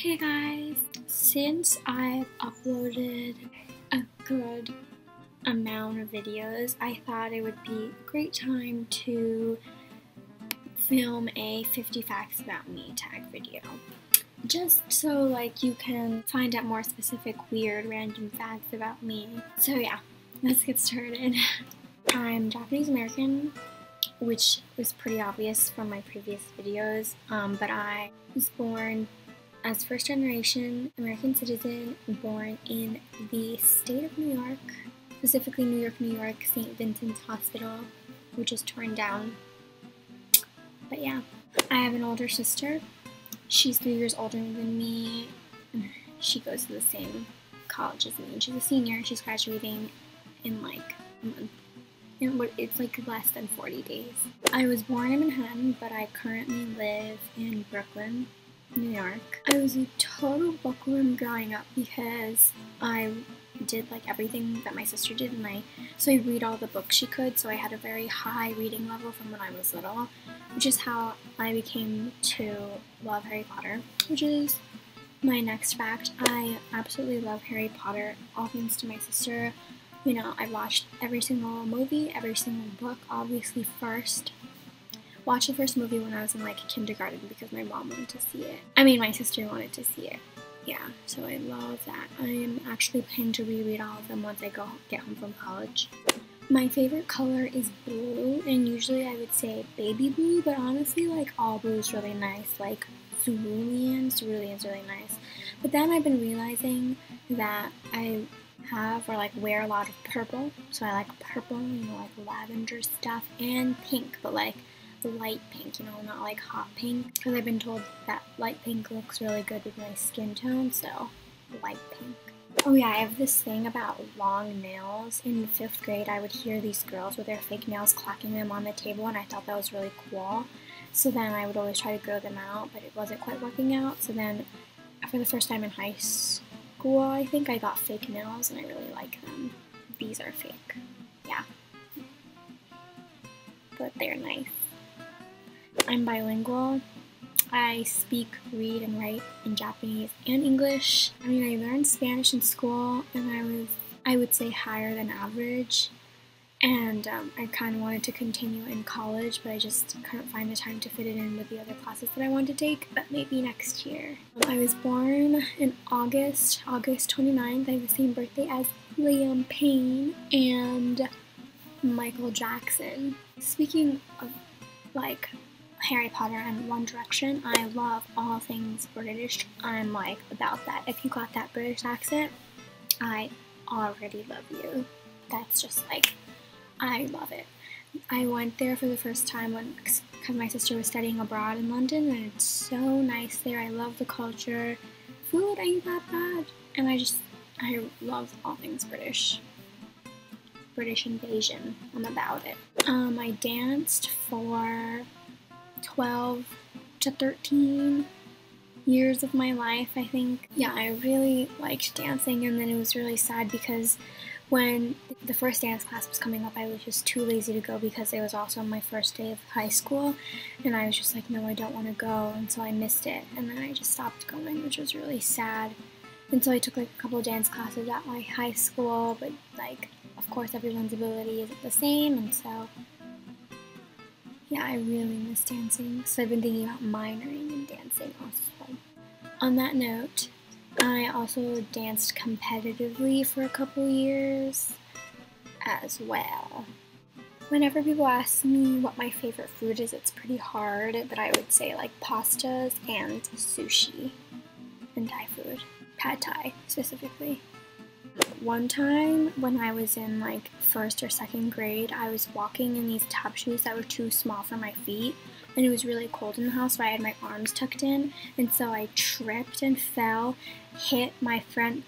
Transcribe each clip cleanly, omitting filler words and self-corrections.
Hey guys! Since I've uploaded a good amount of videos, I thought it would be a great time to film a 50 facts about me tag video. Just so you can find out more specific, weird, random facts about me. So yeah, let's get started. I'm Japanese American, which was pretty obvious from my previous videos, but I was born as first-generation American citizen, born in the state of New York, specifically New York, St. Vincent's Hospital, which is torn down. But yeah, I have an older sister. She's 3 years older than me. She goes to the same college as me. She's a senior. She's graduating in a month. It's less than 40 days. I was born in Manhattan, but I currently live in Brooklyn, New York. I was a total bookworm growing up because I did everything that my sister did, so I read all the books she could, so I had a very high reading level from when I was little, which is how I became to love Harry Potter, which is my next fact. I absolutely love Harry Potter, all thanks to my sister. You know, I watched every single movie, every single book, obviously watched the first movie when I was in kindergarten because my mom wanted to see it. My sister wanted to see it. Yeah, so I love that. I am actually planning to reread all of them once I get home from college. My favorite color is blue, and usually I would say baby blue, but honestly all blue is really nice. Cerulean's really nice. But then I've been realizing that I have or wear a lot of purple, so I like purple, lavender stuff, and pink, but light pink, not hot pink, because I've been told that light pink looks really good with my skin tone, so light pink. Oh yeah, I have this thing about long nails. In 5th grade, I would hear these girls with their fake nails clacking them on the table, and I thought that was really cool. So then I would always try to grow them out, but it wasn't quite working out. So then, for the first time in high school, I think I got fake nails, and I really like them. These are fake, yeah, but they're nice. I'm bilingual. I speak, read, and write in Japanese and English. I learned Spanish in school, and I would say higher than average. And I kind of wanted to continue in college, but I just couldn't find the time to fit it in with the other classes that I wanted to take, but maybe next year. I was born in August 29th. I have the same birthday as Liam Payne and Michael Jackson. Speaking of Harry Potter and One Direction, I love all things British. I'm about that. If you got that British accent, I already love you. That's just I love it. I went there for the first time because my sister was studying abroad in London, and it's so nice there. I love the culture. Food ain't that bad. And I love all things British. British invasion. I'm about it. I danced for 12 to 13 years of my life, I think. Yeah, I really liked dancing, and then it was really sad because when the first dance class was coming up, I was just too lazy to go because it was also my first day of high school, and I was just no, I don't want to go, and so I missed it, and then I just stopped going, which was really sad. And so I took a couple of dance classes at my high school, but of course everyone's ability isn't the same, and so yeah, I really miss dancing, so I've been thinking about minoring in dancing also. On that note, I also danced competitively for a couple years as well. Whenever people ask me what my favorite food is, it's pretty hard, but I would say pastas and sushi and Thai food. Pad Thai, specifically. One time when I was in 1st or 2nd grade, I was walking in these tap shoes that were too small for my feet, and it was really cold in the house, so I had my arms tucked in, and so I tripped and fell, hit my front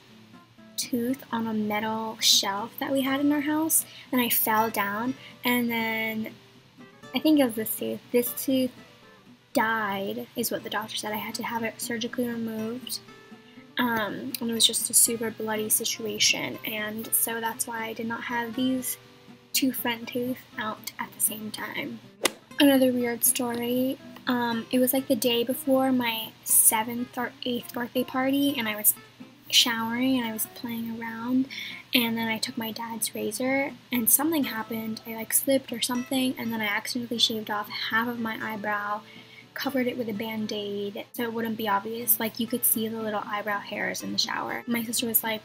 tooth on a metal shelf that we had in our house, and I fell down, and then I think it was this tooth. This tooth died, is what the doctor said. I had to have it surgically removed. And it was just a super bloody situation, and so that's why I did not have these 2 front teeth out at the same time. Another weird story It was like the day before my 7th or 8th birthday party, and I was showering and I was playing around, and then I took my dad's razor and something happened. I like slipped or something, and then I accidentally shaved off half of my eyebrow, covered it with a band-aid so it wouldn't be obvious. Like, you could see the little eyebrow hairs in the shower. My sister was like,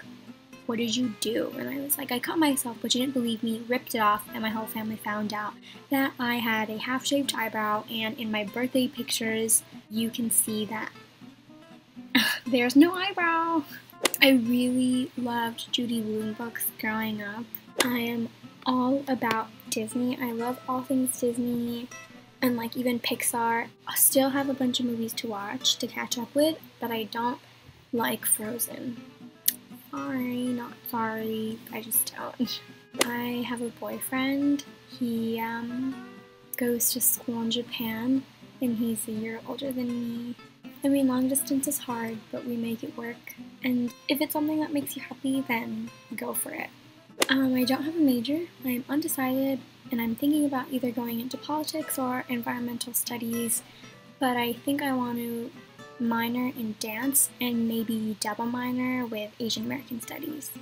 "What did you do?" And I was like, "I cut myself," but she didn't believe me, ripped it off, and my whole family found out that I had a half-shaved eyebrow, and in my birthday pictures you can see that there's no eyebrow. I really loved Judy Blume books growing up. I am all about Disney. I love all things Disney and like even Pixar. I still have a bunch of movies to watch to catch up with, but I don't like Frozen. Sorry, not sorry, I just don't. I have a boyfriend. He goes to school in Japan, and he's a year older than me. I mean, long distance is hard, but we make it work. And if it's something that makes you happy, then go for it. I don't have a major. I'm undecided, and I'm thinking about either going into politics or environmental studies, but I think I want to minor in dance and maybe double minor with Asian American studies.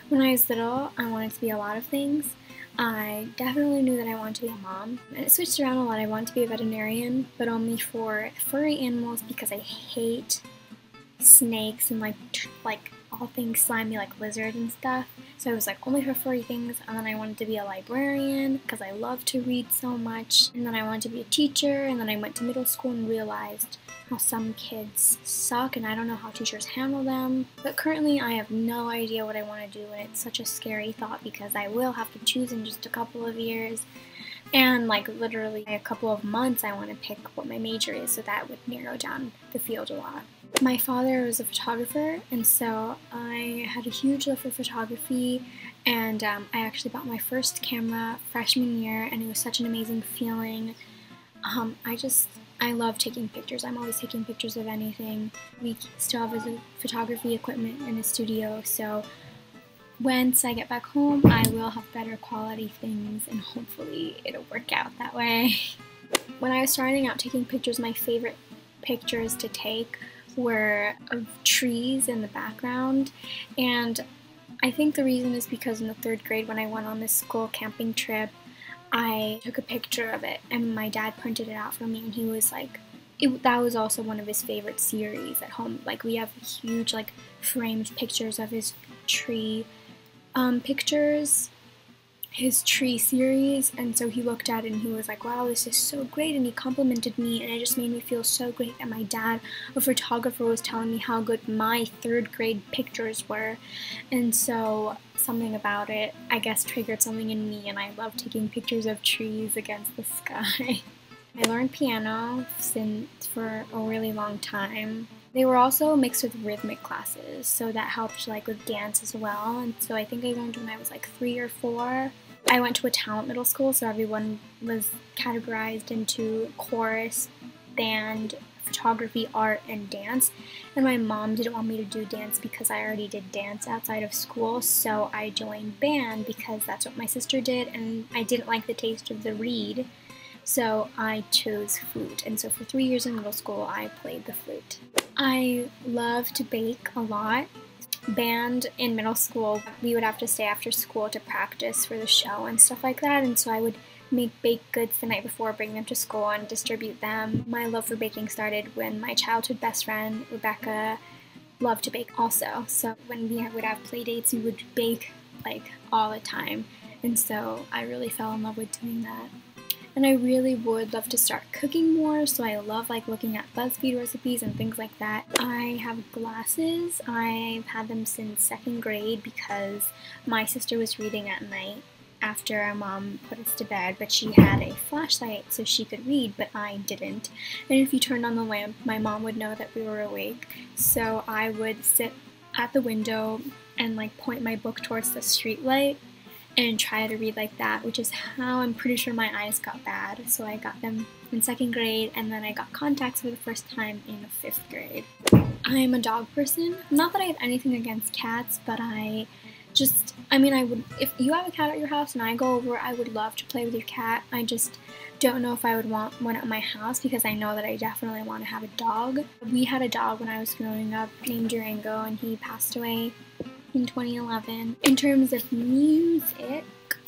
When I was little, I wanted to be a lot of things. I definitely knew that I wanted to be a mom, and it switched around a lot. I wanted to be a veterinarian, but only for furry animals because I hate snakes and like all things slimy like lizards and stuff. So I was like only for furry things, and then I wanted to be a librarian because I love to read so much, and then I wanted to be a teacher, and then I went to middle school and realized how some kids suck and I don't know how teachers handle them. But currently I have no idea what I want to do, and it's such a scary thought because I will have to choose in just a couple of years, and like literally a couple of months I want to pick what my major is, so that would narrow down the field a lot. My father was a photographer, and so I had a huge love for photography, and I actually bought my first camera freshman year, and it was such an amazing feeling. I love taking pictures. I'm always taking pictures of anything. We still have photography equipment in the studio, so once I get back home, I will have better quality things, and hopefully it'll work out that way. When I was starting out taking pictures, my favorite pictures to take were of trees in the background, and I think the reason is because in the 3rd grade when I went on this school camping trip, I took a picture of it and my dad printed it out for me, and he was like, that was also one of his favorite series at home. Like, we have huge like framed pictures of his tree his tree series, and so he looked at it and he was like, "Wow, this is so great," and he complimented me, and it just made me feel so great that my dad, a photographer, was telling me how good my 3rd grade pictures were. And so something about it, I guess, triggered something in me, and I love taking pictures of trees against the sky. I learned piano for a really long time. They were also mixed with rhythmic classes, so that helped like with dance as well. And so I think I learned when I was like 3 or 4. I went to a talent middle school, so everyone was categorized into chorus, band, photography, art, and dance. And my mom didn't want me to do dance because I already did dance outside of school, so I joined band because that's what my sister did, and I didn't like the taste of the reed, so I chose flute. And so for 3 years in middle school, I played the flute. I love to bake a lot. Band in middle school, we would have to stay after school to practice for the show and stuff like that, and so I would make baked goods the night before, bring them to school, and distribute them. My love for baking started when my childhood best friend, Rebecca, loved to bake also. So when we would have play dates, we would bake like all the time, and so I really fell in love with doing that. And I really would love to start cooking more, so I love like looking at BuzzFeed recipes and things like that. I have glasses. I've had them since 2nd grade because my sister was reading at night after our mom put us to bed, but she had a flashlight so she could read, but I didn't. And if you turned on the lamp, my mom would know that we were awake. So I would sit at the window and like point my book towards the street light and try to read like that, which is how I'm pretty sure my eyes got bad. So I got them in 2nd grade, and then I got contacts for the first time in 5th grade. I'm a dog person. Not that I have anything against cats, but I just, I mean, I would, if you have a cat at your house and I go over, I would love to play with your cat. I just don't know if I would want one at my house because I know that I definitely want to have a dog. We had a dog when I was growing up named Durango, and he passed away in 2011. In terms of music,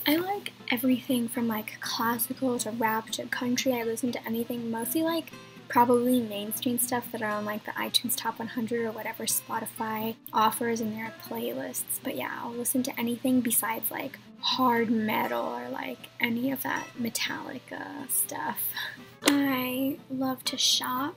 I like everything from like classical to rap to country. I listen to anything, mostly like probably mainstream stuff that are on like the iTunes Top 100 or whatever Spotify offers in their playlists. But yeah, I'll listen to anything besides like hard metal or like any of that Metallica stuff. I love to shop.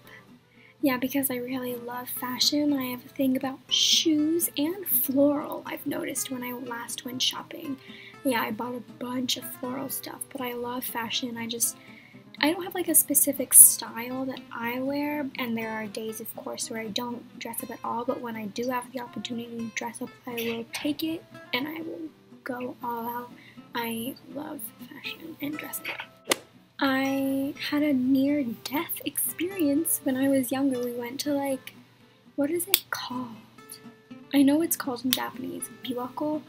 Yeah, because I really love fashion. I have a thing about shoes and floral, I've noticed when I last went shopping. Yeah, I bought a bunch of floral stuff, but I love fashion. I don't have like a specific style that I wear, and there are days, of course, where I don't dress up at all, but when I do have the opportunity to dress up, I will take it, and I will go all out. I love fashion and dressing up. I had a near-death experience when I was younger. We went to like, what is it called? I know it's called in Japanese, biwako.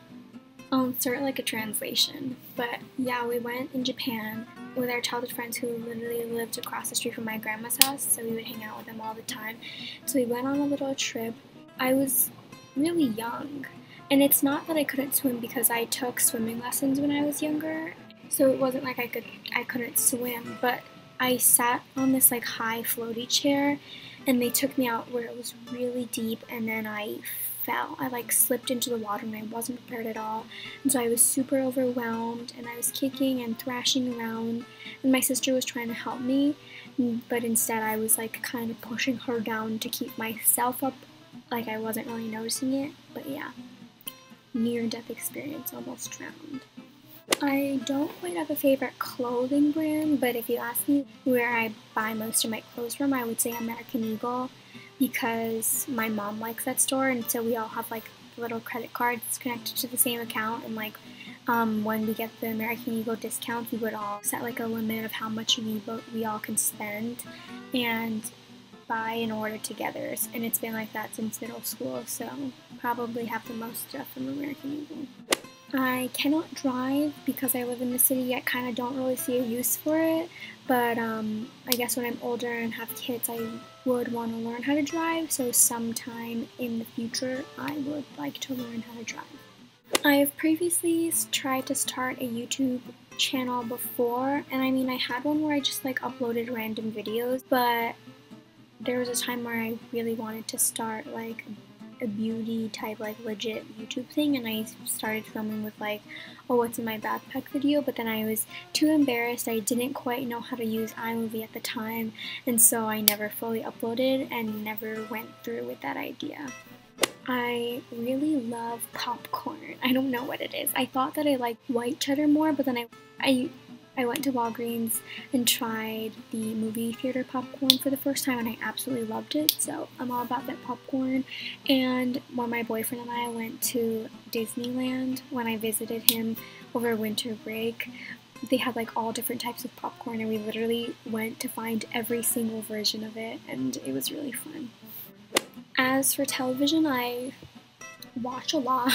I'll insert like a translation, but yeah, we went in Japan with our childhood friends who literally lived across the street from my grandma's house, so we would hang out with them all the time. So we went on a little trip. I was really young, and it's not that I couldn't swim because I took swimming lessons when I was younger, so it wasn't like I couldn't swim, but I sat on this like high floaty chair, and they took me out where it was really deep, and then I fell. I like slipped into the water and I wasn't prepared at all, and so I was super overwhelmed, and I was kicking and thrashing around, and my sister was trying to help me, but instead I was like kind of pushing her down to keep myself up, like I wasn't really noticing it. But yeah, near-death experience, almost drowned. I don't quite have a favorite clothing brand, but if you ask me where I buy most of my clothes from, I would say American Eagle, because my mom likes that store, and so we all have like little credit cards connected to the same account, and like when we get the American Eagle discounts, we would all set like a limit of how much we all can spend and buy and order together, and it's been like that since middle school, so probably have the most stuff from American Eagle. I cannot drive because I live in the city. I kind of don't really see a use for it, but I guess when I'm older and have kids, I would want to learn how to drive, so sometime in the future I would like to learn how to drive. I have previously tried to start a YouTube channel before, and I mean I had one where I just like uploaded random videos, but there was a time where I really wanted to start like a beauty type like legit YouTube thing, and I started filming with like a what's in my backpack video, but then I was too embarrassed. I didn't quite know how to use iMovie at the time, and so I never fully uploaded and never went through with that idea. I really love popcorn. I don't know what it is. I thought that I liked white cheddar more, but then I went to Walgreens and tried the movie theater popcorn for the first time, and I absolutely loved it, so I'm all about that popcorn. And when my boyfriend and I went to Disneyland, when I visited him over winter break, they had like all different types of popcorn, and we literally went to find every single version of it, and it was really fun. As for television, I watch a lot.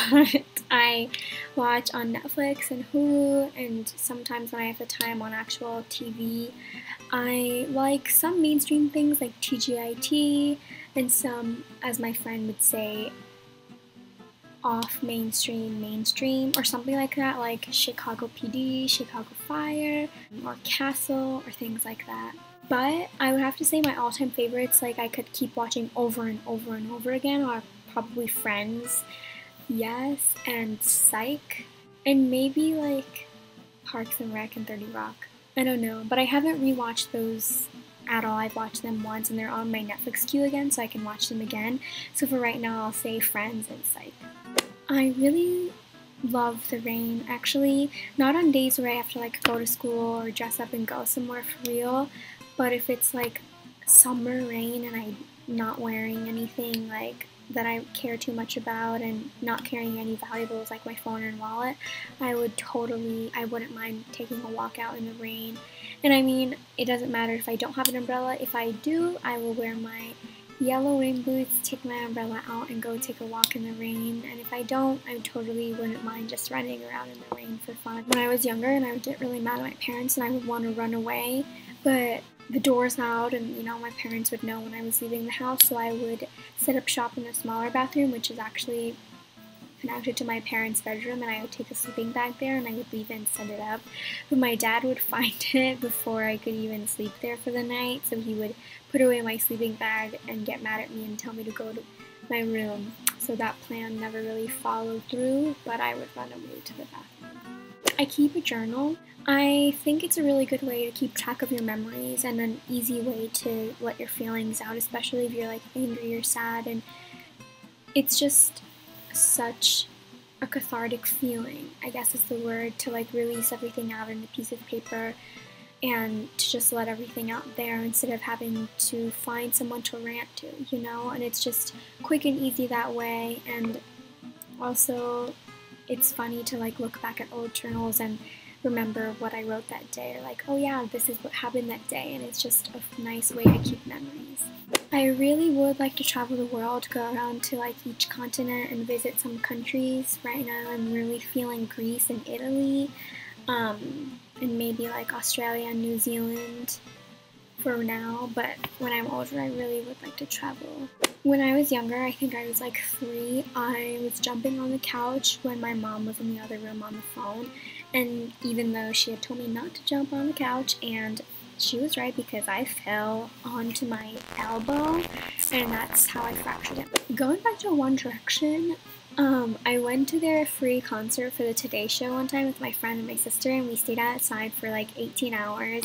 I watch on Netflix and Hulu, and sometimes when I have the time on actual TV. I like some mainstream things like TGIT, and some, as my friend would say, off mainstream, or something like that, like Chicago PD, Chicago Fire, or Castle, or things like that. But I would have to say my all-time favorites, like I could keep watching over and over and over again, are probably Friends, yes, and Psych, and maybe like Parks and Rec and 30 Rock. I don't know, but I haven't rewatched those at all. I've watched them once, and they're on my Netflix queue again, so I can watch them again. So for right now, I'll say Friends and Psych. I really love the rain, actually. Not on days where I have to like go to school or dress up and go somewhere for real, but if it's like summer rain and I'm not wearing anything like that I care too much about and not carrying any valuables like my phone and wallet, I wouldn't mind taking a walk out in the rain. And I mean, it doesn't matter if I don't have an umbrella. If I do, I will wear my yellow rain boots, take my umbrella out, and go take a walk in the rain. And if I don't, I totally wouldn't mind just running around in the rain for fun. When I was younger and I would get really mad at my parents and I would want to run away, but the door's loud and, you know, my parents would know when I was leaving the house, so I would set up shop in the smaller bathroom, which is actually connected to my parents' bedroom, and I would take a sleeping bag there and I would leave it and set it up. But my dad would find it before I could even sleep there for the night, so he would put away my sleeping bag and get mad at me and tell me to go to my room. So that plan never really followed through, but I would run away to the bathroom. I keep a journal. I think it's a really good way to keep track of your memories and an easy way to let your feelings out, especially if you're like angry or sad, and it's just such a cathartic feeling, I guess is the word, to like release everything out on a piece of paper and to just let everything out there instead of having to find someone to rant to, you know, and it's just quick and easy that way. And also it's funny to like look back at old journals and remember what I wrote that day, or like, oh yeah, this is what happened that day, and it's just a nice way to keep memories. I really would like to travel the world, go around to like each continent and visit some countries. Right now I'm really feeling Greece and Italy, and maybe like Australia and New Zealand for now, but when I'm older I really would like to travel. When I was younger, I think I was like 3, I was jumping on the couch when my mom was in the other room on the phone, and even though she had told me not to jump on the couch, and she was right because I fell onto my elbow and that's how I fractured it. Going back to One Direction, I went to their free concert for the Today Show one time with my friend and my sister, and we stayed outside for like 18 hours.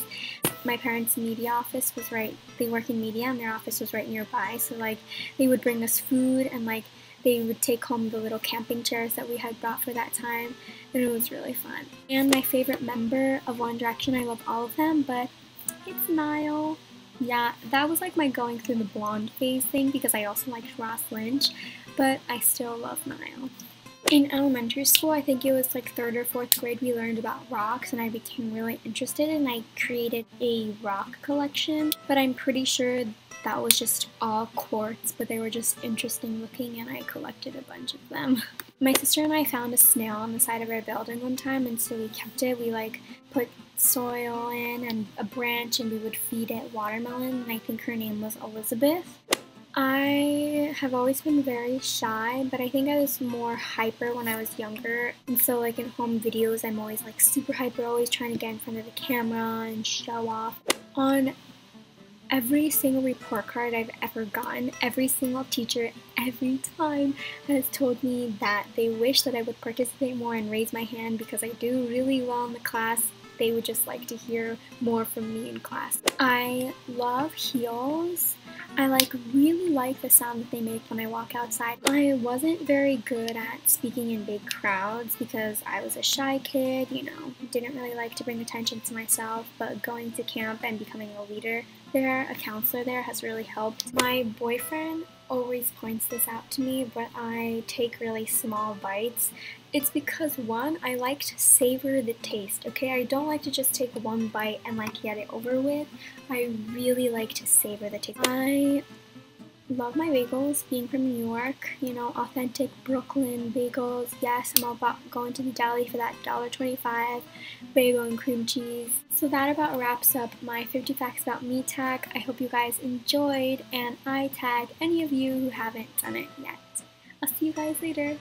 My parents' media office was right, they work in media and their office was right nearby, so like they would bring us food and like they would take home the little camping chairs that we had brought for that time, and it was really fun. And my favorite member of One Direction, I love all of them, but it's Niall. Yeah, that was like my going through the blonde phase thing because I also liked Ross Lynch, but I still love Niall. In elementary school, I think it was like 3rd or 4th grade, we learned about rocks and I became really interested and I created a rock collection, but I'm pretty sure that was just all quartz, but they were just interesting looking and I collected a bunch of them. My sister and I found a snail on the side of our building one time, and so we kept it. We like put soil in and a branch and we would feed it watermelon, and I think her name was Elizabeth. I have always been very shy, but I think I was more hyper when I was younger, and so like in home videos I'm always like super hyper, always trying to get in front of the camera and show off. On every single report card I've ever gotten, every single teacher every time has told me that they wish that I would participate more and raise my hand because I do really well in the class. They would just like to hear more from me in class. I love heels. I really like the sound that they make when I walk outside. I wasn't very good at speaking in big crowds because I was a shy kid, you know, didn't really like to bring attention to myself, but going to camp and becoming a leader there, a counselor there, has really helped. My boyfriend always points this out to me, but I take really small bites. It's because, one, I like to savor the taste, okay? I don't like to just take one bite and like get it over with. I really like to savor the taste. I love my bagels, being from New York, you know, authentic Brooklyn bagels. Yes, I'm all about going to the deli for that $1.25 bagel and cream cheese. So that about wraps up my 50 facts about me tag. I hope you guys enjoyed, and I tag any of you who haven't done it yet. I'll see you guys later.